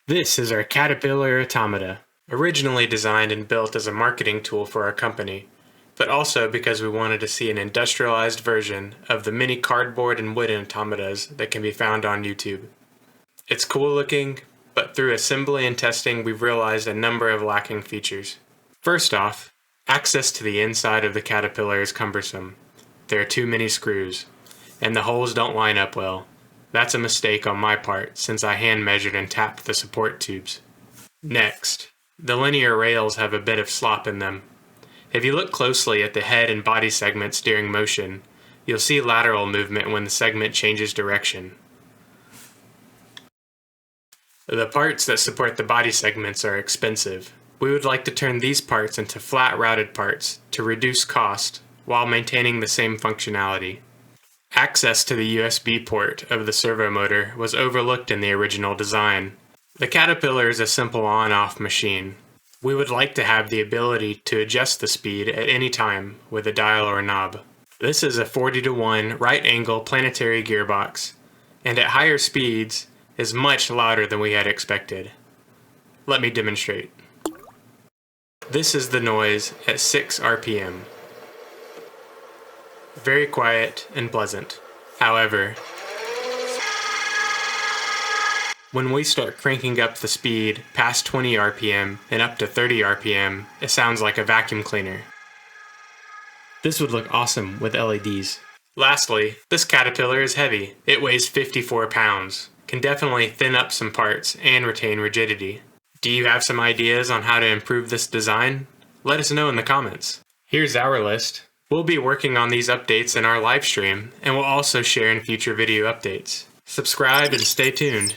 This is our Caterpillar Automata, originally designed and built as a marketing tool for our company, but also because we wanted to see an industrialized version of the many cardboard and wooden automatas that can be found on YouTube. It's cool looking, but through assembly and testing we've realized a number of lacking features. First off, access to the inside of the Caterpillar is cumbersome. There are too many screws, and the holes don't line up well. That's a mistake on my part, since I hand measured and tapped the support tubes. Next, the linear rails have a bit of slop in them. If you look closely at the head and body segments during motion, you'll see lateral movement when the segment changes direction. The parts that support the body segments are expensive. We would like to turn these parts into flat routed parts to reduce cost while maintaining the same functionality. Access to the USB port of the servo motor was overlooked in the original design. The Caterpillar is a simple on-off machine. We would like to have the ability to adjust the speed at any time with a dial or knob. This is a 40-to-1 right-angle planetary gearbox, and at higher speeds is much louder than we had expected. Let me demonstrate. This is the noise at 6 RPM. Very quiet and pleasant. However, when we start cranking up the speed past 20 RPM and up to 30 RPM, it sounds like a vacuum cleaner. This would look awesome with LEDs. Lastly, this Caterpillar is heavy. It weighs 54 pounds. Can definitely thin up some parts and retain rigidity. Do you have some ideas on how to improve this design? Let us know in the comments. Here's our list. We'll be working on these updates in our live stream, and we'll also share in future video updates. Subscribe and stay tuned.